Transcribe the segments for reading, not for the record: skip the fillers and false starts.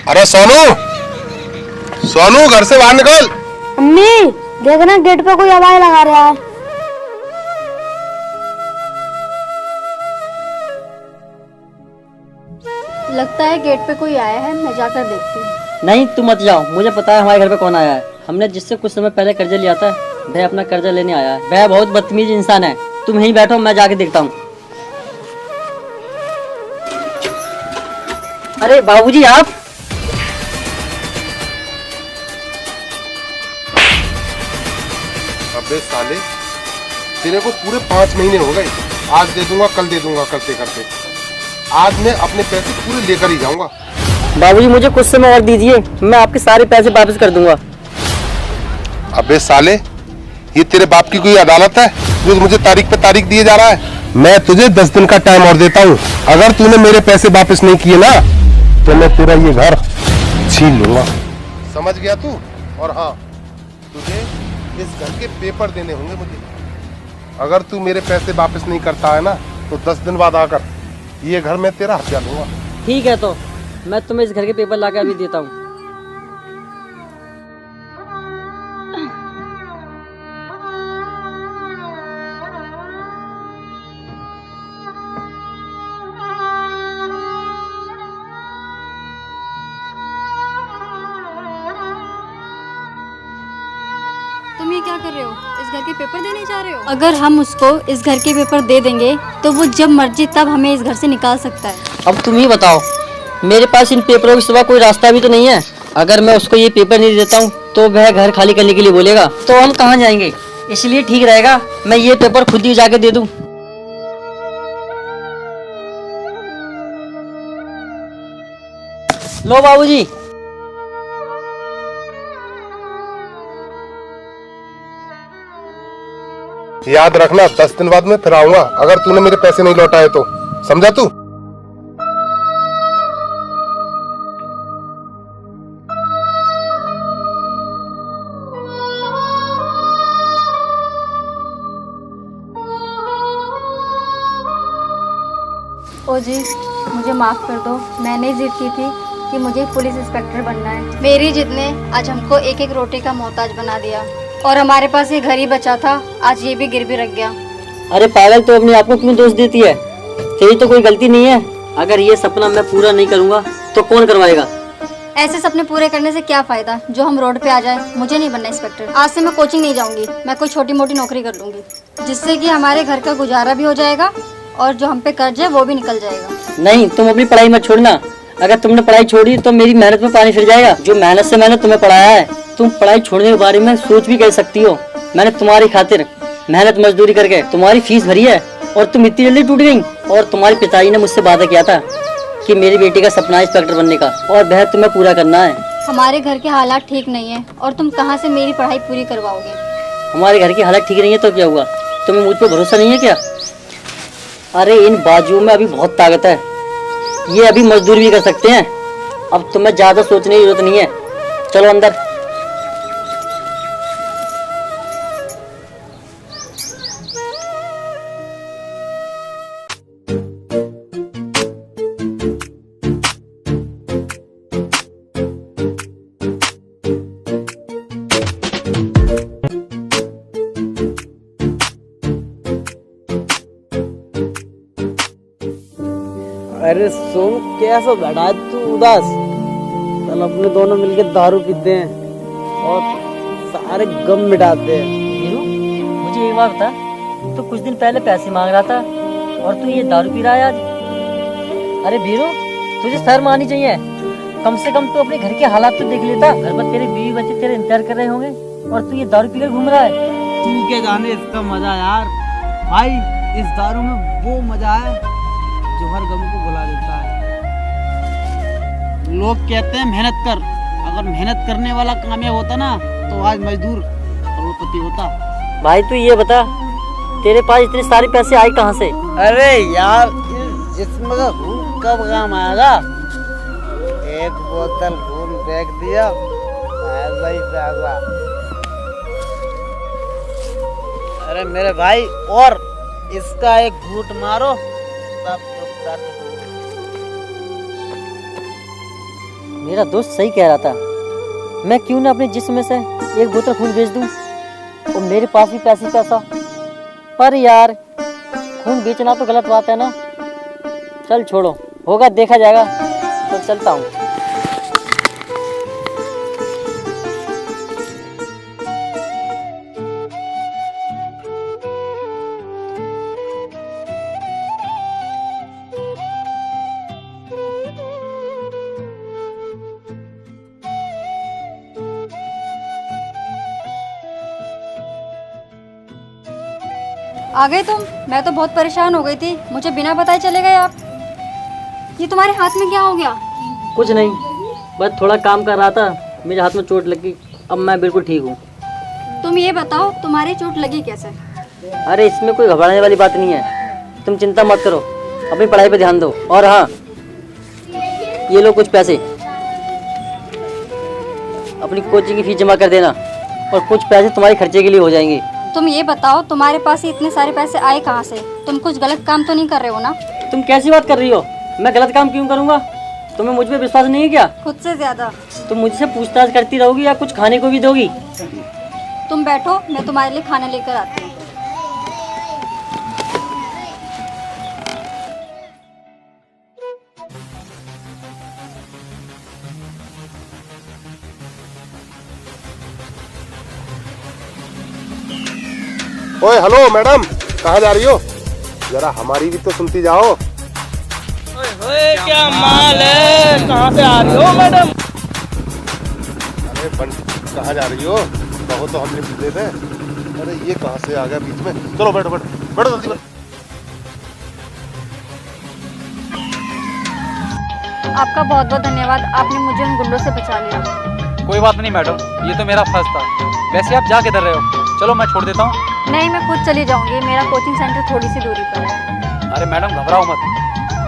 अरे सोनू, सोनू घर से बाहर निकल। अम्मी देखना गेट पे कोई आवाज लगा रहा है। लगता है गेट पे कोई आया है, मैं जाकर देखती हूँ। नहीं तुम मत जाओ, मुझे पता है हमारे घर पे कौन आया है। हमने जिससे कुछ समय पहले कर्जा लिया था वह अपना कर्जा लेने आया है। वह बहुत बदतमीज इंसान है। तुम यहीं बैठो, मैं जाके देखता हूँ। अरे बाबूजी आप। अबे साले, तेरे को पूरे 5 महीने हो गए। आज दे दूंगा, कल दे दूंगा करते करते आज मैं अपने पैसे पूरे लेकर ही जाऊंगा। बाबूजी मुझे कुछ समय और दीजिए, मैं आपके सारे पैसे वापस कर दूंगा। अबे साले, ये तेरे बाप की कोई अदालत है जो मुझे तारीख पे तारीख दिए जा रहा है? मैं तुझे 10 दिन का टाइम और देता हूँ। अगर तूने मेरे पैसे वापस नहीं किए ना तो मैं तेरा ये घर छीन लूंगा। समझ गया तू? और हाँ, तुझे इस घर के पेपर देने होंगे मुझे। अगर तू मेरे पैसे वापस नहीं करता है ना तो 10 दिन बाद आकर ये घर मैं तेरा हत्या लूंगा। ठीक है, तो मैं तुम्हें इस घर के पेपर लाकर अभी देता हूँ। तुम ये क्या कर रहे हो? इस घर के पेपर देने जा रहे हो? अगर हम उसको इस घर के पेपर दे देंगे तो वो जब मर्जी तब हमें इस घर से निकाल सकता है। अब तुम ही बताओ, मेरे पास इन पेपरों के सिवा कोई रास्ता भी तो नहीं है। अगर मैं उसको ये पेपर नहीं देता हूँ तो वह घर खाली करने के लिए बोलेगा, तो हम कहाँ जाएंगे? इसलिए ठीक रहेगा मैं ये पेपर खुद ही जाके दे दूँ। लो बाबूजी। याद रखना, 10 दिन बाद मैं फिर आऊंगा अगर तूने मेरे पैसे नहीं लौटाए तो। समझा तू? ओ जी, मुझे माफ़ कर दो। मैंने जिद की थी कि मुझे पुलिस इंस्पेक्टर बनना है। मेरी जिद ने आज हमको एक एक रोटी का मोहताज बना दिया और हमारे पास ये घर ही बचा था, आज ये भी गिरवी रख गया। अरे पागल, तो अपने आप को क्यों दोष देती है? तेरी तो कोई गलती नहीं है। अगर ये सपना मैं पूरा नहीं करूँगा तो कौन करवाएगा? ऐसे सपने पूरे करने से क्या फायदा जो हम रोड पे आ जाए। मुझे नहीं बनना इंस्पेक्टर। आज से मैं कोचिंग नहीं जाऊंगी, मैं कोई छोटी मोटी नौकरी कर लूंगी जिससे कि हमारे घर का गुजारा भी हो जाएगा और जो हम पे कर्ज है वो भी निकल जाएगा। नहीं, तुम अपनी पढ़ाई मत छोड़ना। अगर तुमने पढ़ाई छोड़ी तो मेरी मेहनत में पानी फिर जाएगा। जो मेहनत से मैंने तुम्हें पढ़ाया है, तुम पढ़ाई छोड़ने के बारे में सोच भी कर सकती हो। मैंने तुम्हारी खातिर मेहनत मजदूरी करके तुम्हारी फीस भरी है और तुम इतनी जल्दी टूट गई। और तुम्हारे पिताजी ने मुझसे वादा किया था कि मेरी बेटी का सपना है इंस्पेक्टर बनने का, और वह तुम्हें पूरा करना है। हमारे घर के हालात ठीक नहीं है और तुम कहाँ से मेरी पढ़ाई पूरी करवाओगे? हमारे घर की हालत ठीक नहीं है तो क्या हुआ? तुम्हें मुझ पर भरोसा नहीं है क्या? अरे इन बाजुओं में अभी बहुत ताकत है, ये अभी मजदूरी भी कर सकते हैं। अब तुम्हें ज्यादा सोचने की जरूरत नहीं है। चलो अंदर। अरे सोनू, कैसा बैठा है तू उदास? कल अपने दोनों मिलके दारू पीते हैं और सारे गम मिटाते हैं। वीरू, मुझे एक बात बता, तो कुछ दिन पहले पैसे मांग रहा था और तू ये दारू पी रहा है आज। अरे वीरू, तुझे शर्म आनी चाहिए। कम से कम तू अपने घर के हालात तो देख लेता। घर में तेरे बीवी बच्चे तेरे इंतजार कर रहे होंगे और तू ये दारू पीकर घूम रहा है। तू क्या जाने इसका मजा यार। भाई, इस दारू में वो मजा है जो हर गम को भुला देता है। लोग कहते हैं मेहनत कर, अगर मेहनत करने वाला कामयाब होता ना तो आज मजदूर करोड़पति होता। भाई तू ये बता, तेरे पास इतने सारे पैसे आए कहाँ से? अरे यार, इस जिस्म का खून कब काम आएगा? एक बोतल खून फेंक दिया, ऐसा ही पैसा। अरे मेरे भाई, और इसका एक घूंट मारो तब चुप कर। मेरा दोस्त सही कह रहा था, मैं क्यों ना अपने जिस्म में से एक बोतल खून बेच दूं और मेरे पास भी पैसा। पर यार खून बेचना तो गलत बात है ना। चल छोड़ो, होगा देखा जाएगा। तो चलता हूँ। आ गए तुम? मैं तो बहुत परेशान हो गई थी, मुझे बिना बताए चले गए आप। ये तुम्हारे हाथ में क्या हो गया? कुछ नहीं, बस थोड़ा काम कर रहा था, मेरे हाथ में चोट लगी। अब मैं बिल्कुल ठीक हूँ। तुम ये बताओ तुम्हारी चोट लगी कैसे? अरे इसमें कोई घबराने वाली बात नहीं है, तुम चिंता मत करो, अपनी पढ़ाई पे ध्यान दो। और हाँ, ये लो कुछ पैसे, अपनी कोचिंग की फीस जमा कर देना और कुछ पैसे तुम्हारे खर्चे के लिए हो जाएंगे। तुम ये बताओ तुम्हारे पास ही इतने सारे पैसे आए कहाँ से? तुम कुछ गलत काम तो नहीं कर रहे हो ना? तुम कैसी बात कर रही हो? मैं गलत काम क्यों करूँगा? तुम्हें मुझ पे विश्वास नहीं है क्या? खुद से ज्यादा। तुम मुझसे पूछताछ करती रहोगी या कुछ खाने को भी दोगी? तुम बैठो, मैं तुम्हारे लिए खाना लेकर आती हूँ। ओए हेलो मैडम, कहाँ जा रही हो? जरा हमारी भी तो सुनती जाओ। ओए क्या माल है, कहाँ से आ रही हो मैडम? अरे बंटी कहाँ जा रही हो? कहो तो हमने पीछे थे। अरे ये कहाँ से आ गया बीच में? चलो बैठो बैठो बैठो जल्दी बैठो। आपका बहुत बहुत धन्यवाद, आपने मुझे उन गुंडों से बचा लिया। कोई बात नहीं मैडम, ये तो मेरा फर्ज था। वैसे आप जा किधर रहे हो? चलो मैं छोड़ देता हूँ। नहीं, मैं खुद चली जाऊंगी, मेरा कोचिंग सेंटर थोड़ी सी दूरी पर है। अरे मैडम घबराओ मत,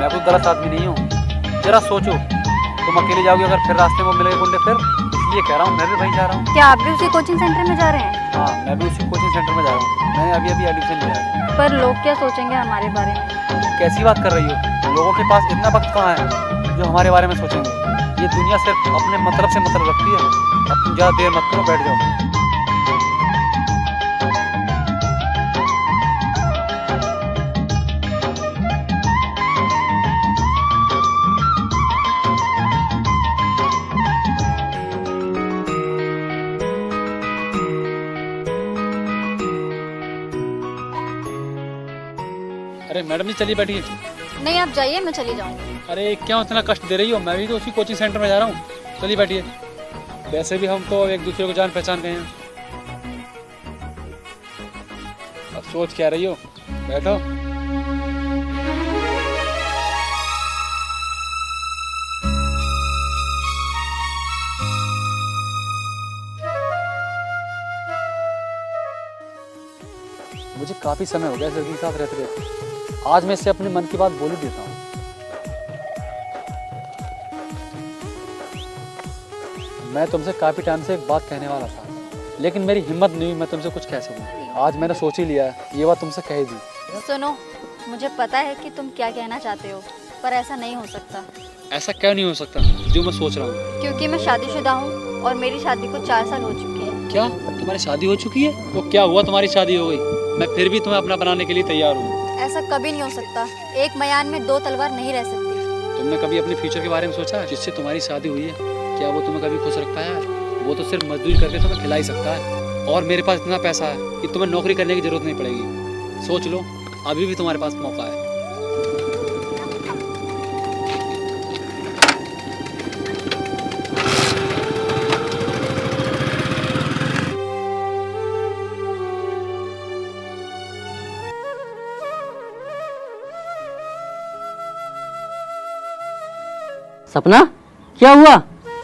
मैं कोई गलत आदमी नहीं हूँ। जरा सोचो, तुम अकेले जाओगे अगर फिर रास्ते में मिलेंगे गुंडे फिर, इसलिए कह रहा हूँ मैं भी वहीं जा रहा हूँ। क्या आप भी उसी कोचिंग सेंटर में जा रहे हैं? हाँ, मैं भी उसी कोचिंग सेंटर में जा रहा हूँ। मैंने अभी एडमिशन लिया है। पर लोग क्या सोचेंगे हमारे बारे में? कैसी बात कर रही हो? लोगों के पास इतना वक्त कहाँ है जो हमारे बारे में सोचेंगे। ये दुनिया सिर्फ अपने मतलब से मतलब रखती है। अब तुम ज़्यादा देर मत करो, बैठ जाओ। अरे मैडम जी चलिए बैठिए। नहीं, आप जाइए, मैं चली जाऊंगी। अरे क्यों इतना कष्ट दे रही हो? मैं भी तो उसी कोचिंग सेंटर में जा रहा हूँ। चलिए बैठिए। वैसे भी हम तो एक दूसरे को जान पहचान गए हैं। अब सोच क्या रही हो? बैठो। मुझे काफी समय हो गया सर के साथ रहते रहते। आज मैं इससे अपने मन की बात बोल ही देता हूँ। मैं तुमसे काफी टाइम से एक बात कहने वाला था, लेकिन मेरी हिम्मत नहीं हुई मैं तुमसे कुछ कह सकूं। आज मैंने सोच ही लिया है, ये बात तुमसे कह दी। सुनो, मुझे पता है कि तुम क्या कहना चाहते हो, पर ऐसा नहीं हो सकता। ऐसा क्यों नहीं हो सकता जो मैं सोच रहा हूँ? क्योंकि मैं शादीशुदा हूँ और मेरी शादी को 4 साल हो चुके हैं। क्या तुम्हारी शादी हो चुकी है? वो क्या हुआ, तुम्हारी शादी हो गई? मैं फिर भी तुम्हें अपना बनाने के लिए तैयार हूँ। ऐसा कभी नहीं हो सकता। एक मयान में 2 तलवार नहीं रह सकती। तुमने कभी अपने फ्यूचर के बारे में सोचा है? जिससे तुम्हारी शादी हुई है, क्या वो तुम्हें कभी खुश रख पाया है? वो तो सिर्फ मजदूरी करके तुम्हें खिला ही सकता है। और मेरे पास इतना पैसा है कि तुम्हें नौकरी करने की जरूरत नहीं पड़ेगी। सोच लो, अभी भी तुम्हारे पास मौका है। सपना, क्या हुआ?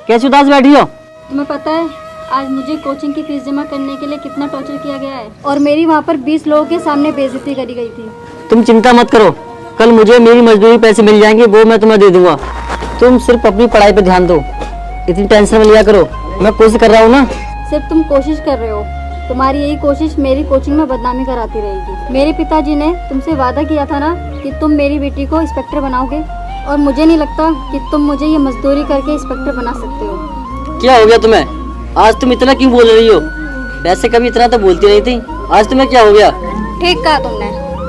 कैसे उदास बैठी हो? तुम्हें पता है आज मुझे कोचिंग की फीस जमा करने के लिए कितना टॉर्चर किया गया है, और मेरी वहाँ पर 20 लोगों के सामने बेइज्जती करी गई थी। तुम चिंता मत करो, कल मुझे मेरी मजदूरी पैसे मिल जाएंगे, वो मैं तुम्हें दे दूंगा। तुम सिर्फ अपनी पढ़ाई पे ध्यान दो, इतनी टेंशन मत लिया करो। मैं कोशिश कर रहा हूँ ना। सिर्फ तुम कोशिश कर रहे हो, तुम्हारी यही कोशिश मेरी कोचिंग में बदनामी कराती रहेगी। मेरे पिताजी ने तुमसे वादा किया था ना कि तुम मेरी बेटी को इंस्पेक्टर बनाओगे, और मुझे नहीं लगता कि तुम मुझे ये मजदूरी करके इंस्पेक्टर बना सकते हो। क्या हो गया तुम्हें? आज तुम इतना क्यों बोल रही हो? वैसे कभी इतना तो बोलती नहीं थी, आज तुम्हें क्या हो गया? ठीक कहा तुमने,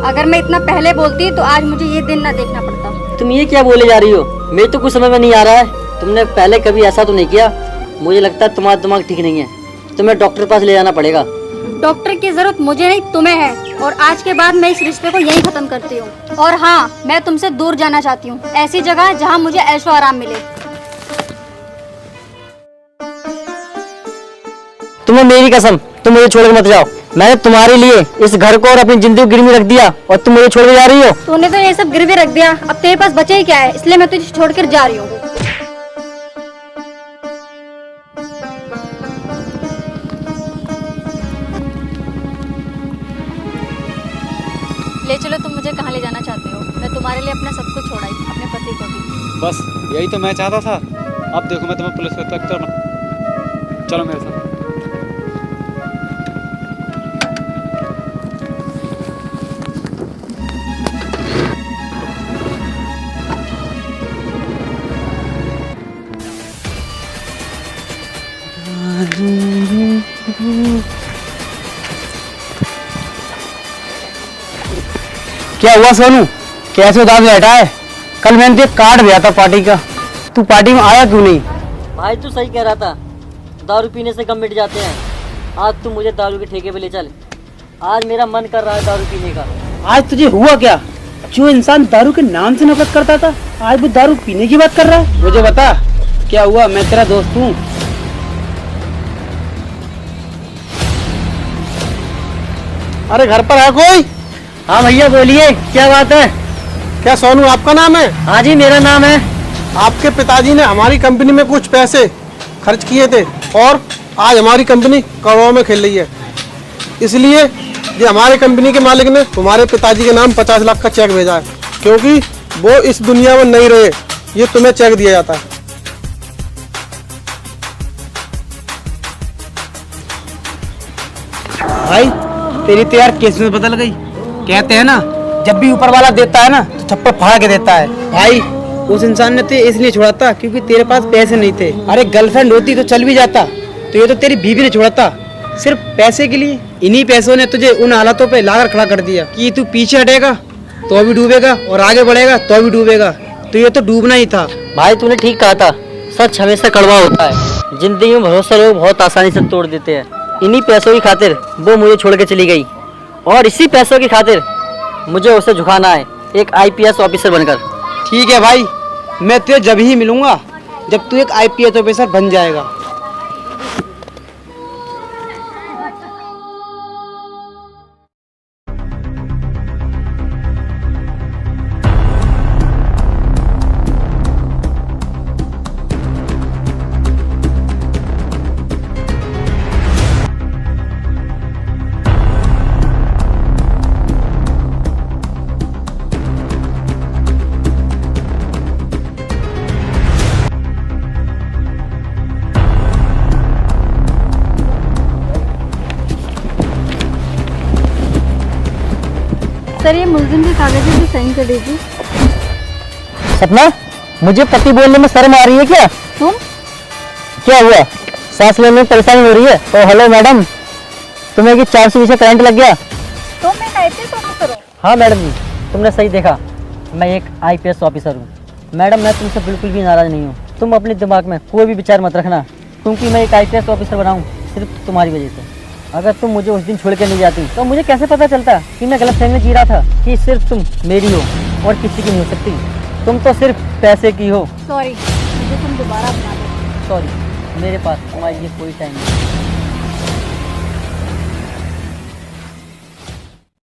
अगर मैं इतना पहले बोलती तो आज मुझे ये दिन ना देखना पड़ता। तुम ये क्या बोले जा रही हो? मेरे तो कुछ समझ में नहीं आ रहा है। तुमने पहले कभी ऐसा तो नहीं किया। मुझे लगता है तुम्हारा दिमाग ठीक नहीं है, तुम्हें डॉक्टर के पास ले जाना पड़ेगा। डॉक्टर की जरूरत मुझे नहीं तुम्हें है, और आज के बाद मैं इस रिश्ते को यहीं खत्म करती हूँ। और हाँ, मैं तुमसे दूर जाना चाहती हूँ, ऐसी जगह जहाँ मुझे ऐशो आराम मिले। तुम्हें मेरी कसम, तुम मुझे छोड़ के मत जाओ। मैंने तुम्हारे लिए इस घर को और अपनी जिंदगी को गिरवी रख दिया और तुम मुझे छोड़ के जा रही हो। तूने तो ये सब गिरवी रख दिया, अब तेरे पास बचे ही क्या है, इसलिए मैं तुझे छोड़कर जा रही हूँ। ले चलो, तुम मुझे कहाँ ले जाना चाहते हो? मैं तुम्हारे लिए अपना सब कुछ छोड़ा ही, अपने पति को भी। बस यही तो मैं चाहता था। अब देखो मैं तुम्हें पुलिस इंस्पेक्टर चलो मेरे साथ। क्या हुआ सोनू, कैसे उदास बैठा है? कल मैंने तुझे कार्ड दिया था पार्टी का, तू पार्टी में आया क्यों नहीं? भाई तू सही कह रहा था, दारू पीने से कम मिट जाते हैं। आज तू मुझे दारू के ठेके पे ले चल, आज मेरा मन कर रहा है दारू पीने का। आज तुझे हुआ क्या? जो इंसान दारू के नाम से नफरत करता था, आज वो दारू पीने की बात कर रहा है। मुझे बता क्या हुआ? मैं तेरा दोस्त हूँ। अरे घर पर है कोई? हाँ भैया बोलिए, क्या बात है? क्या सोनू आपका नाम है? हाँ जी मेरा नाम है। आपके पिताजी ने हमारी कंपनी में कुछ पैसे खर्च किए थे और आज हमारी कंपनी करोड़ों में खेल रही है। इसलिए ये हमारे कंपनी के मालिक ने तुम्हारे पिताजी के नाम 50 लाख का चेक भेजा है, क्योंकि वो इस दुनिया में नहीं रहे, ये तुम्हें चेक दिया जाता है। भाई तेरी तो यार किस्मत बदल गई। कहते हैं ना, जब भी ऊपर वाला देता है ना तो छप्पर फाड़ के देता है। भाई उस इंसान ने तुझे इसलिए छोड़ा था क्योंकि तेरे पास पैसे नहीं थे। अरे गर्लफ्रेंड होती तो चल भी जाता, तो ये तो तेरी बीवी ने छोड़ा था सिर्फ पैसे के लिए। इन्हीं पैसों ने तुझे उन हालातों पे लाकर खड़ा कर दिया कि तू पीछे हटेगा तो भी डूबेगा और आगे बढ़ेगा तो भी डूबेगा। तो ये तो डूबना ही था। भाई तूने ठीक कहा था, सच हमेशा कड़वा होता है। जिंदगी में भरोसा लोग बहुत आसानी से तोड़ देते हैं। इन्हीं पैसों की खातिर वो मुझे छोड़ के चली गई, और इसी पैसों की खातिर मुझे उसे झुकाना है, एक IPS ऑफिसर बनकर। ठीक है भाई, मैं तुझे जब ही मिलूंगा जब तू एक IPS ऑफिसर बन जाएगा। सर, ये मुलजिम के कागज़ भी साइन कर दीजिए। सपना, मुझे पति बोलने में शर्म आ रही है क्या? तुम क्या हुआ? सांस लेने में परेशानी हो रही है? ओ हेलो मैडम, तुम्हें कि 420 से करंट लग गया? तुम एक IPS ऑफिसर हो? हाँ मैडम, तुमने सही देखा, मैं एक IPS ऑफिसर हूँ। मैडम मैं तुमसे बिल्कुल भी नाराज़ नहीं हूँ। तुम अपने दिमाग में कोई भी विचार मत रखना, क्योंकि मैं एक IPS ऑफिसर बना हूँ सिर्फ तुम्हारी वजह से। अगर तुम मुझे उस दिन छोड़ के नहीं जाती तो मुझे कैसे पता चलता कि मैं गलत फहमी में जी रहा था कि सिर्फ तुम मेरी हो और किसी की नहीं हो सकती। तुम तो सिर्फ पैसे की हो। सॉरी, मुझे तुम दोबारा बना दो। सॉरी, मेरे पास तुम्हारे लिए कोई टाइम नहीं।